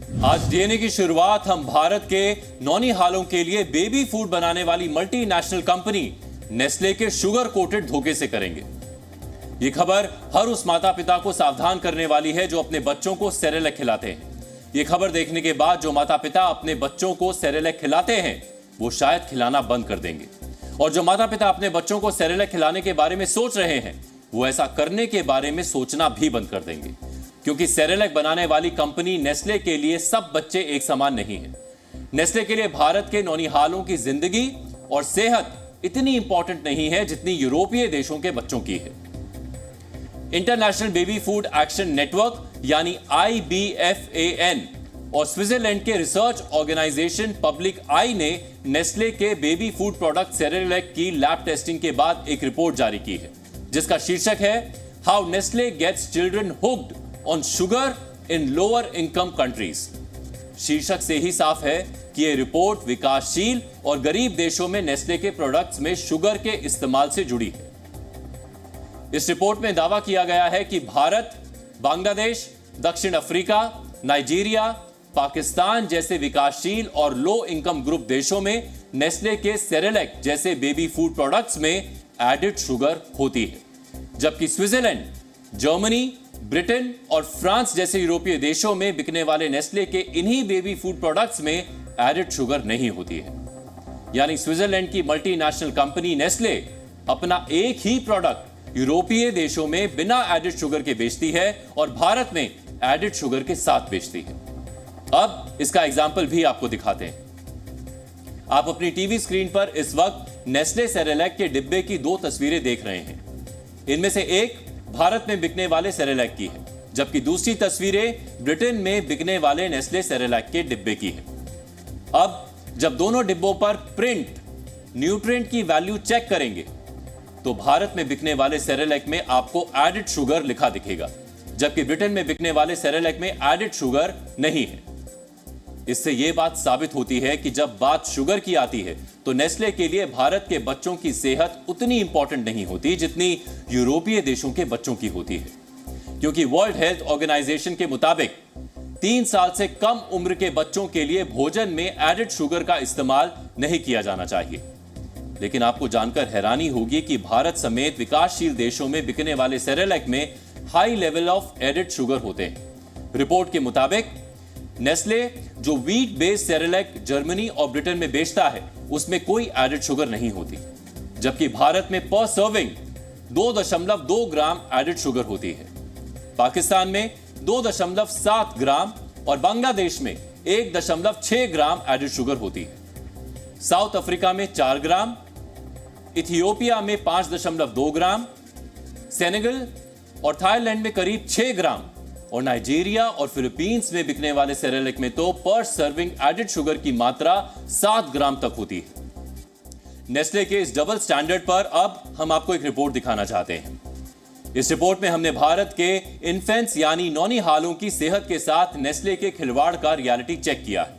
आज डीएनए की शुरुआत हम भारत के नौनिहालों के लिए बेबी फूड बनाने वाली मल्टीनेशनल कंपनी नेस्ले के शुगर कोटेड धोखे से करेंगे। ये खबर हर उस माता पिता को सावधान करने वाली है जो अपने बच्चों को सेरेलैक खिलाते हैं। ये खबर देखने के बाद जो माता पिता अपने बच्चों को सेरेलैक खिलाते हैं वो शायद खिलाना बंद कर देंगे, और जो माता पिता अपने बच्चों को सेरेलैक खिलाने के बारे में सोच रहे हैं वो ऐसा करने के बारे में सोचना भी बंद कर देंगे, क्योंकि सेरेलैक बनाने वाली कंपनी नेस्ले के लिए सब बच्चे एक समान नहीं हैं। नेस्ले के लिए भारत के नौनिहालों की जिंदगी और सेहत इतनी इंपॉर्टेंट नहीं है जितनी यूरोपीय देशों के बच्चों की है। International baby food action network यानी IBFAN और स्विट्जरलैंड के रिसर्च ऑर्गेनाइजेशन पब्लिक आई ने नेस्ले के बेबी फूड प्रोडक्ट सेरेलैक की लैब टेस्टिंग के बाद एक रिपोर्ट जारी की है, जिसका शीर्षक है how Nestle gets children hooked on sugar in lower income countries. शीर्षक से ही साफ है कि यह रिपोर्ट विकासशील और गरीब देशों में नेस्ले के प्रोडक्ट्स में शुगर के इस्तेमाल से जुड़ी है। इस रिपोर्ट में दावा किया गया है कि भारत, बांग्लादेश, दक्षिण अफ्रीका, नाइजीरिया, पाकिस्तान जैसे विकासशील और लो इनकम ग्रुप देशों में नेस्ले के सेरेलैक जैसे बेबी फूड प्रोडक्ट्स में एडिड शुगर होती है, जबकि स्विट्जरलैंड, जर्मनी, ब्रिटेन और फ्रांस जैसे यूरोपीय देशों में बिकने वाले नेस्ले के इन्हीं बेबी फूड प्रोडक्ट्स में एडिड शुगर नहीं होती है। यानी स्विट्जरलैंड की मल्टीनेशनल कंपनी नेस्ले अपना एक ही प्रोडक्ट यूरोपीय देशों में बिना एडिड शुगर के बेचती है और भारत में एडिड शुगर के साथ बेचती है। अब इसका एग्जाम्पल भी आपको दिखाते हैं। आप अपनी टीवी स्क्रीन पर इस वक्त नेस्ले सेरेलैक के डिब्बे की दो तस्वीरें देख रहे हैं। इनमें से एक भारत में बिकने वाले सेरेलैक की है, जबकि दूसरी तस्वीरें ब्रिटेन में बिकने वाले नेस्ले सेरेलैक के डिब्बे की है। अब जब दोनों डिब्बों पर प्रिंट न्यूट्रिएंट की वैल्यू चेक करेंगे तो भारत में बिकने वाले सेरेलैक में आपको एडिड शुगर लिखा दिखेगा, जबकि ब्रिटेन में बिकने वाले सेरेलैक में एडिड शुगर नहीं है। इससे यह बात साबित होती है कि जब बात शुगर की आती है तो नेस्ले के लिए भारत के बच्चों की सेहत उतनी इंपॉर्टेंट नहीं होती जितनी यूरोपीय देशों के बच्चों की होती है, क्योंकि वर्ल्ड हेल्थ ऑर्गेनाइजेशन के मुताबिक 3 साल से कम उम्र के बच्चों के लिए भोजन में एडिड शुगर का इस्तेमाल नहीं किया जाना चाहिए। लेकिन आपको जानकर हैरानी होगी कि भारत समेत विकासशील देशों में बिकने वाले सेरेलैक में high level of added sugar होते हैं। रिपोर्ट के मुताबिक नेस्ले जो व्हीट बेस्ड सेरेलैक जर्मनी और ब्रिटेन में बेचता है उसमें कोई एडिड शुगर नहीं होती, जबकि भारत में पर सर्विंग 2.2 ग्राम एडिड शुगर होती है, पाकिस्तान में 2.7 ग्राम और बांग्लादेश में 1.6 ग्राम एडिड शुगर होती है। साउथ अफ्रीका में 4 ग्राम, इथियोपिया में 5.2 ग्राम, सेनेगल और थाईलैंड में करीब 6 ग्राम और नाइजीरिया और फिलीपींस में बिकने वाले सेरेलैक में तो पर सर्विंग एडिड शुगर की मात्रा 7 ग्राम तक होती है। नेस्ले के इस डबल स्टैंडर्ड पर अब हम आपको एक रिपोर्ट दिखाना चाहते हैं। इस रिपोर्ट में हमने भारत के इन्फेंट्स यानी नौनिहालों की सेहत के साथ नेस्ले के खिलवाड़ का रियलिटी चेक किया है।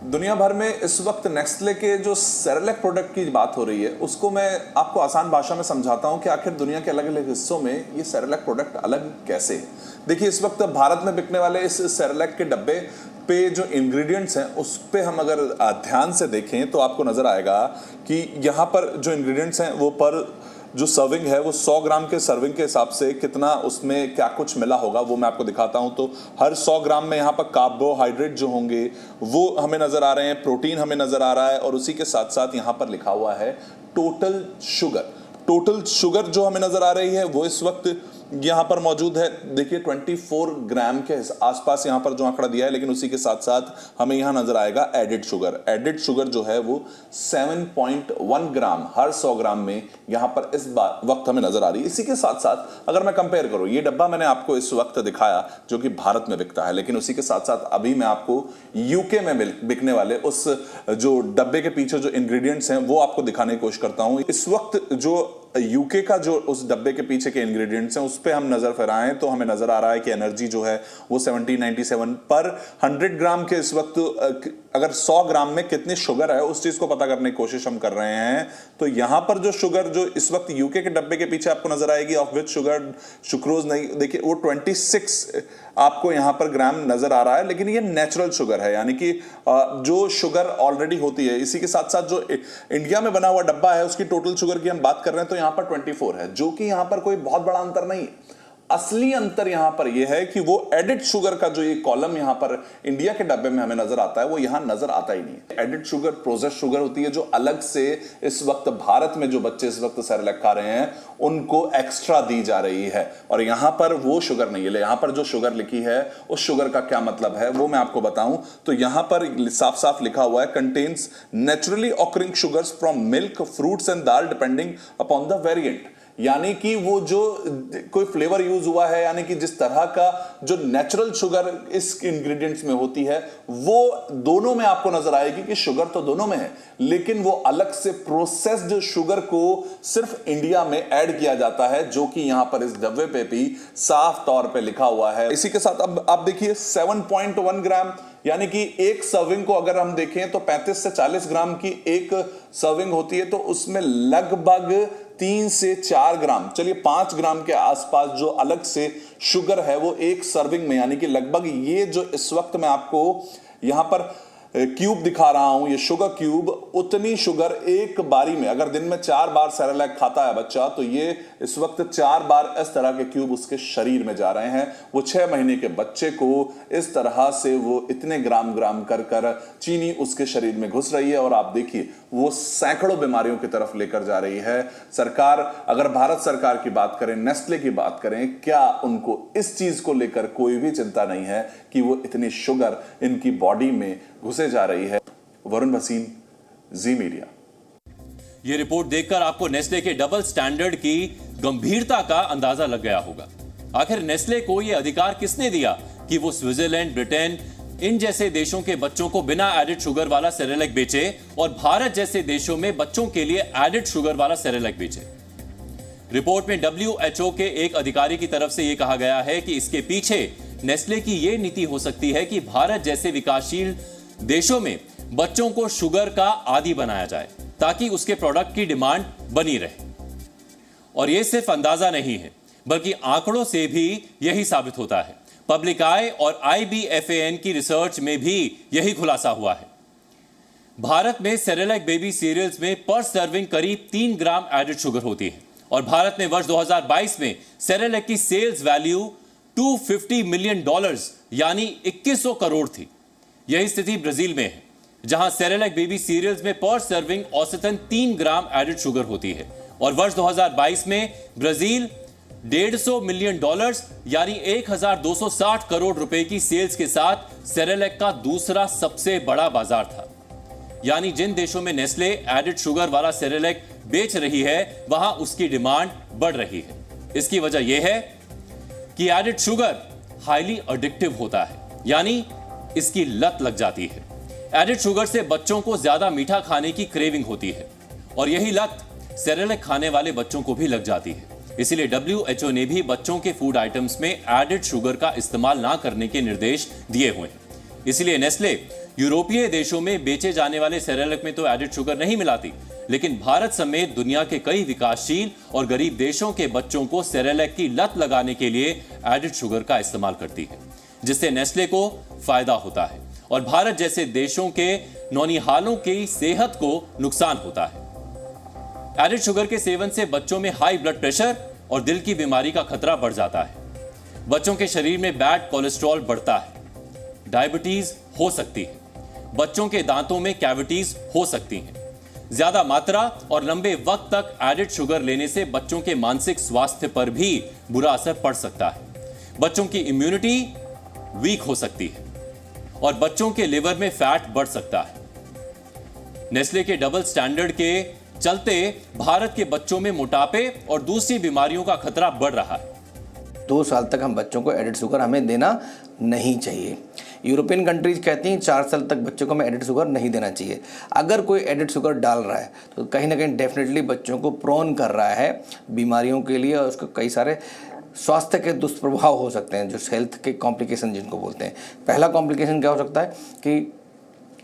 दुनिया भर में इस वक्त नेस्ले के जो सेरेलैक प्रोडक्ट की बात हो रही है उसको मैं आपको आसान भाषा में समझाता हूं कि आखिर दुनिया के अलग अलग हिस्सों में ये सेरेलैक प्रोडक्ट अलग कैसे है। देखिए, इस वक्त भारत में बिकने वाले इस सेरेलैक के डब्बे पे जो इंग्रेडिएंट्स हैं उस पे हम अगर ध्यान से देखें तो आपको नजर आएगा कि यहाँ पर जो इंग्रेडिएंट्स हैं वो पर जो सर्विंग है वो 100 ग्राम के सर्विंग के हिसाब से कितना उसमें क्या कुछ मिला होगा वो मैं आपको दिखाता हूं। तो हर 100 ग्राम में यहाँ पर कार्बोहाइड्रेट जो होंगे वो हमें नजर आ रहे हैं, प्रोटीन हमें नजर आ रहा है, और उसी के साथ साथ यहाँ पर लिखा हुआ है टोटल शुगर। टोटल शुगर जो हमें नजर आ रही है वो इस वक्त यहाँ पर मौजूद है। देखिए 24 ग्राम के आसपास यहाँ पर जो आंकड़ा दिया है, लेकिन उसी के साथ साथ हमें यहाँ नजर आएगा एडिड शुगर। एडिड शुगर जो है वो 7.1 ग्राम हर 100 ग्राम में यहाँ पर इस वक्त हमें नजर आ रही है। इसी के साथ साथ अगर मैं कंपेयर करूँ, ये डब्बा मैंने आपको इस वक्त दिखाया जो कि भारत में बिकता है, लेकिन उसी के साथ साथ अभी मैं आपको यूके में बिकने वाले उस जो डब्बे के पीछे जो इंग्रेडिएंट्स हैं वो आपको दिखाने की कोशिश करता हूँ। इस वक्त जो यूके का जो उस डब्बे के पीछे के इंग्रेडिएंट्स हैं उस पे हम नजर फहराएं तो हमें नजर आ रहा है कि एनर्जी जो है वो 1797 पर 100 ग्राम के इस वक्त अगर 100 ग्राम में कितनी शुगर है उस चीज को पता करने की कोशिश हम कर रहे हैं। तो यहां पर जो शुगर जो इस वक्त यूके के डब्बे के पीछे आपको नजर आएगी ऑफ विच शुगर सुक्रोज नहीं, देखिए वो 26 आपको यहां पर ग्राम नजर आ रहा है, लेकिन ये नेचुरल शुगर है, यानी कि जो शुगर ऑलरेडी होती है। इसी के साथ साथ जो इंडिया में बना हुआ डब्बा है उसकी टोटल शुगर की हम बात कर रहे हैं तो यहां पर 24 है, जो कि यहां पर कोई बहुत बड़ा अंतर नहीं है। असली अंतर यहां पर यह है कि वो एडिड शुगर का जो ये कॉलम यहां पर इंडिया के डब्बे में हमें नजर आता है वो यहां नजर आता ही नहीं है। एडिड शुगर प्रोसेस शुगर होती है जो अलग से इस वक्त भारत में जो बच्चे इस वक्त सेरेलैक खा रहे हैं उनको एक्स्ट्रा दी जा रही है, और यहां पर वो शुगर नहीं है। यहां पर जो शुगर लिखी है उस शुगर का क्या मतलब है वो मैं आपको बताऊं तो यहां पर साफ साफ लिखा हुआ है contains naturally occurring sugars from milk, fruits and dal depending upon the variant. यानी कि वो जो कोई फ्लेवर यूज हुआ है, यानी कि जिस तरह का जो नेचुरल शुगर इस इंग्रेडिएंट्स में होती है वो दोनों में आपको नजर आएगी कि शुगर तो दोनों में है, लेकिन वो अलग से प्रोसेस्ड शुगर को सिर्फ इंडिया में ऐड किया जाता है, जो कि यहां पर इस डब्बे पे भी साफ तौर पे लिखा हुआ है। इसी के साथ अब आप देखिए 7.1 ग्राम, यानी कि एक सर्विंग को अगर हम देखें तो 35 से 40 ग्राम की एक सर्विंग होती है, तो उसमें लगभग 3 से 4 ग्राम, चलिए 5 ग्राम के आसपास जो अलग से शुगर है वो एक सर्विंग में, यानी कि लगभग ये जो इस वक्त मैं आपको यहां पर क्यूब दिखा रहा हूं, ये शुगर क्यूब, उतनी शुगर एक बारी में अगर दिन में 4 बार सेरेलैक खाता है बच्चा तो ये इस वक्त 4 बार इस तरह के क्यूब उसके शरीर में जा रहे हैं। वो 6 महीने के बच्चे को इस तरह से वो इतने ग्राम ग्राम कर कर चीनी उसके शरीर में घुस रही है, और आप देखिए वो सैकड़ों बीमारियों की तरफ लेकर जा रही है। सरकार, अगर भारत सरकार की बात करें, नेस्ले की बात करें, क्या उनको इस चीज को लेकर कोई भी चिंता नहीं है कि वो इतनी शुगर इनकी बॉडी में घुसे जा रही है। वरुण भसीन, जी मीडिया। यह रिपोर्ट देखकर आपको नेस्ले के डबल स्टैंडर्ड की गंभीरता का अंदाजा लग गया होगा। आखिर नेस्ले को यह अधिकार किसने दिया कि वो स्विट्जरलैंड, ब्रिटेन इन जैसे देशों के बच्चों को बिना एडिड शुगर वाला सेरेलैक बेचे और भारत जैसे देशों में बच्चों के लिए एडिड शुगर वाला सेरेलैक बेचे। रिपोर्ट में WHO के एक अधिकारी की तरफ से यह कहा गया है कि इसके पीछे नेस्ले की यह नीति हो सकती है कि भारत जैसे विकासशील देशों में बच्चों को शुगर का आदी बनाया जाए ताकि उसके प्रोडक्ट की डिमांड बनी रहे। और यह सिर्फ अंदाजा नहीं है बल्कि आंकड़ों से भी यही साबित होता है। पब्लिक आई और IBFAN की रिसर्च में भी यही खुलासा हुआ है। भारत में सेरेलैक बेबी सीरियल्स में पर सर्विंग करीब 3 ग्राम एडिड शुगर होती है और भारत में वर्ष 2022 में सेरेलैक की सेल्स वैल्यू $250 मिलियन यानी 2100 करोड़ थी। यही स्थिति ब्राजील में है जहां सेरेलैक बेबी सीरियल्स में पर सर्विंग औसतन 3 ग्राम एडिड शुगर होती है और वर्ष 2022 में ब्राजील $150 मिलियन यानी 1260 करोड़ रुपए की सेल्स के साथ सेरेलैक का दूसरा सबसे बड़ा बाजार था। यानी जिन देशों में नेस्ले एडिड शुगर वाला सेरेलैक बेच रही है वहां उसकी डिमांड बढ़ रही है। इसकी वजह यह है कि एडिड शुगर हाईली एडिक्टिव होता है, यानी इसकी लत लग जाती है। एडिड शुगर से बच्चों को ज्यादा मीठा खाने की क्रेविंग होती है और यही लत सेरेलैक खाने वाले बच्चों को भी लग जाती है। इसीलिए WHO ने भी बच्चों के फूड आइटम्स में एडिड शुगर का इस्तेमाल ना करने के निर्देश दिए हुए हैं। इसलिए नेस्ले यूरोपीय देशों में बेचे जाने वाले सेरेलैक में तो एडिड शुगर नहीं मिलाती, लेकिन भारत समेत दुनिया के कई विकासशील और गरीब देशों के बच्चों को सेरेलैक की लत लगाने के लिए एडिड शुगर का इस्तेमाल करती है, जिससे नेस्ले को फायदा होता है और भारत जैसे देशों के नौनिहालों की सेहत को नुकसान होता है। एडिड शुगर के सेवन से बच्चों में हाई ब्लड प्रेशर और दिल की बीमारी का खतरा बढ़ जाता है। बच्चों के शरीर में बैड कोलेस्ट्रॉल बढ़ता है, डायबिटीज हो सकती है, बच्चों के दांतों में कैविटीज हो सकती हैं। ज्यादा मात्रा और लंबे वक्त तक एडिड शुगर लेने से बच्चों के मानसिक स्वास्थ्य पर भी बुरा असर पड़ सकता है। बच्चों की इम्यूनिटी वीक हो सकती है और बच्चों के लिवर में फैट बढ़ सकता है। नेस्ले के डबल स्टैंडर्ड के चलते भारत के बच्चों में मोटापे और दूसरी बीमारियों का खतरा बढ़ रहा है। 2 साल तक हम बच्चों को एडिड शुगर हमें देना नहीं चाहिए। यूरोपियन कंट्रीज कहती हैं 4 साल तक बच्चों को हमें एडिड शुगर नहीं देना चाहिए। अगर कोई एडिड शुगर डाल रहा है तो कहीं ना कहीं डेफिनेटली बच्चों को प्रोन कर रहा है बीमारियों के लिए और उसको कई सारे स्वास्थ्य के दुष्प्रभाव हो सकते हैं, जो हेल्थ के कॉम्प्लिकेशन जिनको बोलते हैं। पहला कॉम्प्लिकेशन क्या हो सकता है कि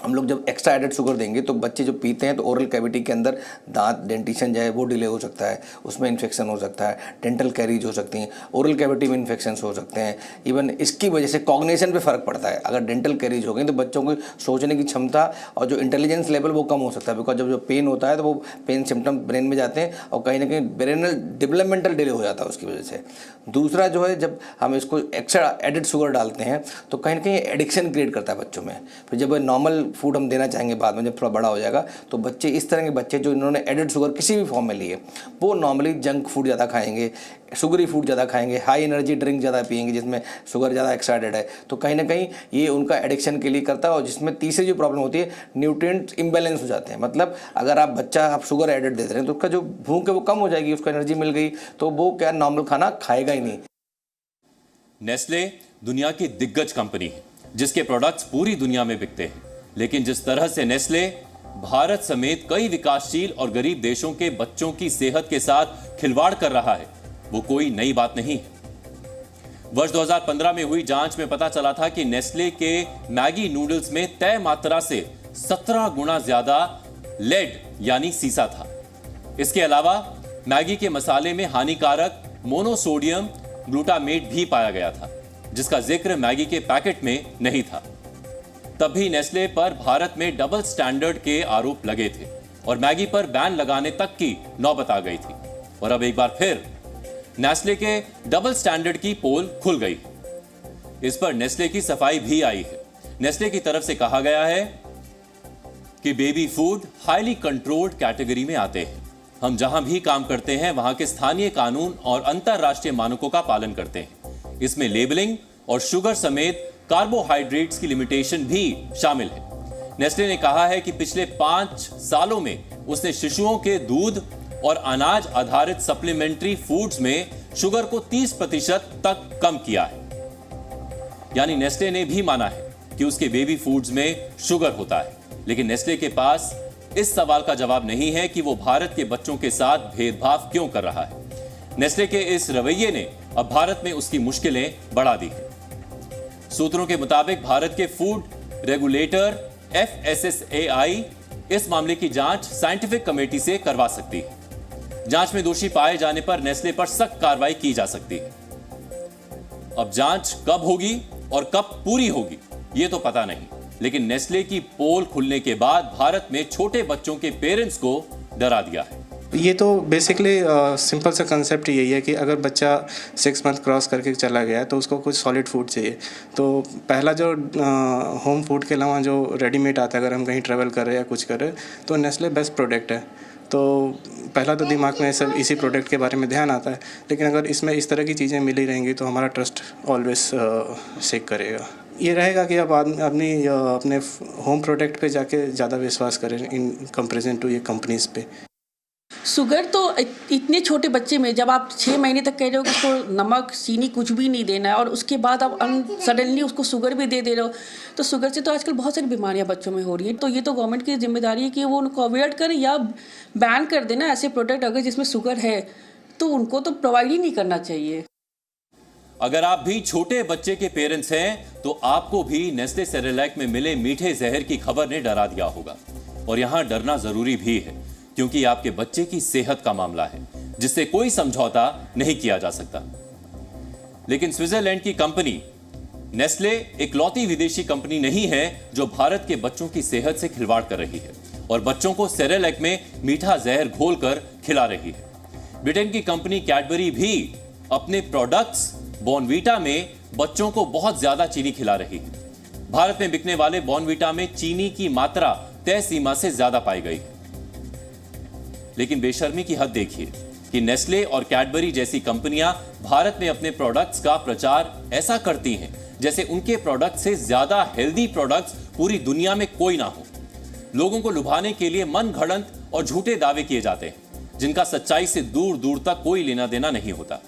हम लोग जब एक्स्ट्रा एडेड शुगर देंगे तो बच्चे जो पीते हैं तो ओरल कैविटी के अंदर दांत डेंटिशन जो है वो डिले हो सकता है, उसमें इन्फेक्शन हो सकता है, डेंटल कैरीज हो सकती हैं, ओरल कैविटी में इन्फेक्शन हो सकते हैं। इवन इसकी वजह से कॉग्निशन पे फ़र्क पड़ता है। अगर डेंटल कैरीज हो गई तो बच्चों को सोचने की क्षमता और जो इंटेलिजेंस लेवल वो कम हो सकता है, बिकॉज जब जो पेन होता है तो वो पेन सिम्टम ब्रेन में जाते हैं और कहीं ना कहीं ब्रेनल डेवलपमेंटल डिले हो जाता है उसकी वजह से। दूसरा जो है, जब हम इसको एक्स्ट्रा एडेड शुगर डालते हैं तो कहीं ना कहीं एडिक्शन क्रिएट करता है बच्चों में। फिर जब नॉर्मल फूड हम देना चाहेंगे बाद में, जब थोड़ा बड़ा हो जाएगा, तो बच्चे इस तरह के बच्चे जो इन्होंने एडेड शुगर किसी भी फॉर्म में लिए, वो नॉर्मली जंक फूड ज़्यादा खाएंगे, शुगरी फूड ज़्यादा खाएंगे, हाई एनर्जी ड्रिंक ज़्यादा पिएंगे जिसमें शुगर ज़्यादा एक्स्ट्रा एडेड है। तो कहीं ना कहीं ये उनका एडिक्शन के लिए करता है। और जिसमें तीसरी जो प्रॉब्लम होती है, न्यूट्रिएंट्स इम्बैलेंस हो जाते हैं। मतलब अगर आप शुगर एडेड दे रहे हैं तो उसका जो भूख है वो कम हो जाएगी, उसको एनर्जी मिल गई तो वो क्या नॉर्मल खाना खाएगा ही नहीं। नेस्ले दुनिया की दिग्गज कंपनी है जिसके प्रोडक्ट्स पूरी दुनिया में बिकते हैं, लेकिन जिस तरह से नेस्ले भारत समेत कई विकासशील और गरीब देशों के बच्चों की सेहत के साथ खिलवाड़ कर रहा है, वो कोई नई बात नहीं है। वर्ष 2015 में हुई जांच में पता चला था कि नेस्ले के मैगी नूडल्स में तय मात्रा से 17 गुना ज्यादा लेड यानी सीसा था। इसके अलावा मैगी के मसाले में हानिकारक मोनोसोडियम ग्लूटामेट भी पाया गया था, जिसका जिक्र मैगी के पैकेट में नहीं था। तब भी नेस्ले पर भारत में डबल स्टैंडर्ड के आरोप लगे थे और मैगी पर बैन लगाने तक की नौबत आ गई थी। और अब एक बार फिर नेस्ले के डबल स्टैंडर्ड की पोल खुल गई। इस पर नेस्ले की सफाई भी आई है। नेस्ले की तरफ से कहा गया है कि baby food highly controlled category में आते हैं। हम जहां भी काम करते हैं वहां के स्थानीय कानून और अंतरराष्ट्रीय मानकों का पालन करते हैं। इसमें लेबलिंग और शुगर समेत कार्बोहाइड्रेट्स की लिमिटेशन भी शामिल है। नेस्ले ने कहा है कि पिछले 5 सालों में उसने शिशुओं के दूध और अनाज आधारित सप्लीमेंट्री फूड्स में शुगर को 30% तक कम किया है। यानी नेस्ले ने भी माना है कि उसके बेबी फूड्स में शुगर होता है, लेकिन नेस्ले के पास इस सवाल का जवाब नहीं है कि वो भारत के बच्चों के साथ भेदभाव क्यों कर रहा है। नेस्ले के इस रवैये ने अब भारत में उसकी मुश्किलें बढ़ा दी हैं। सूत्रों के मुताबिक भारत के फूड रेगुलेटर FSSAI इस मामले की जांच साइंटिफिक कमेटी से करवा सकती है। जांच में दोषी पाए जाने पर नेस्ले पर सख्त कार्रवाई की जा सकती है। अब जांच कब होगी और कब पूरी होगी ये तो पता नहीं, लेकिन नेस्ले की पोल खुलने के बाद भारत में छोटे बच्चों के पेरेंट्स को डरा दिया है। ये तो बेसिकली सिंपल सा कंसेप्ट यही है कि अगर बच्चा 6 मंथ क्रॉस करके चला गया है तो उसको कुछ सॉलिड फूड चाहिए। तो पहला जो होम फूड के अलावा जो रेडीमेड आता है, अगर हम कहीं ट्रैवल कर रहे हैं या कुछ कर रहे हैं तो नेस्ले बेस्ट प्रोडक्ट है। तो पहला तो दिमाग में सब इसी प्रोडक्ट के बारे में ध्यान आता है, लेकिन अगर इसमें इस तरह की चीज़ें मिली रहेंगी तो हमारा ट्रस्ट ऑलवेज शेक करेगा। ये रहेगा कि अब आदमी अपने होम प्रोडक्ट पे जाके ज़्यादा विश्वास करें इन कंपेरिजन टू ये कंपनीज़ पे। शुगर तो इतने छोटे बच्चे में जब आप 6 महीने तक कह रहे हो कि उसको नमक चीनी कुछ भी नहीं देना है और उसके बाद आप सडनली उसको शुगर भी दे रहे हो, तो शुगर से तो आजकल बहुत सारी बीमारियां बच्चों में हो रही हैं। तो ये तो गवर्नमेंट की जिम्मेदारी है कि वो उनको अवॉइड करें या बैन कर देना ऐसे प्रोडक्ट अगर जिसमें शुगर है तो उनको तो प्रोवाइड ही नहीं करना चाहिए। अगर आप भी छोटे बच्चे के पेरेंट्स हैं तो आपको भी नेस्ले सेरेलैक में मिले मीठे जहर की खबर ने डरा दिया होगा। और यहां डरना जरूरी भी है, क्योंकि आपके बच्चे की सेहत का मामला है जिससे कोई समझौता नहीं किया जा सकता। लेकिन स्विट्जरलैंड की कंपनी नेस्ले इकलौती विदेशी कंपनी नहीं है जो भारत के बच्चों की सेहत से खिलवाड़ कर रही है और बच्चों को सेरेलैक में मीठा जहर घोलकर खिला रही है। ब्रिटेन की कंपनी कैडबरी भी अपने प्रोडक्ट्स बॉर्नवीटा में बच्चों को बहुत ज्यादा चीनी खिला रही है। भारत में बिकने वाले बॉर्नवीटा में चीनी की मात्रा तय सीमा से ज्यादा पाई गई है। लेकिन बेशर्मी की हद देखिए कि नेस्ले और कैडबरी जैसी कंपनियां भारत में अपने प्रोडक्ट्स का प्रचार ऐसा करती हैं जैसे उनके प्रोडक्ट से ज्यादा हेल्दी प्रोडक्ट्स पूरी दुनिया में कोई ना हो। लोगों को लुभाने के लिए मनगढ़ंत और झूठे दावे किए जाते हैं जिनका सच्चाई से दूर दूर तक कोई लेना देना नहीं होता।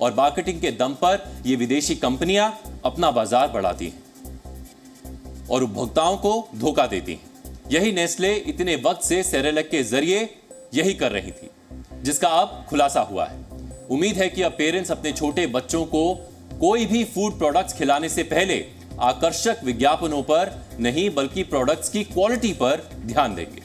और मार्केटिंग के दम पर ये विदेशी कंपनियां अपना बाजार बढ़ाती हैं और उपभोक्ताओं को धोखा देती हैं। यही नेस्ले इतने वक्त से सेरेलैक के जरिए यही कर रही थी, जिसका अब खुलासा हुआ है। उम्मीद है कि अब पेरेंट्स अपने छोटे बच्चों को कोई भी फूड प्रोडक्ट्स खिलाने से पहले आकर्षक विज्ञापनों पर नहीं बल्कि प्रोडक्ट्स की क्वालिटी पर ध्यान देंगे।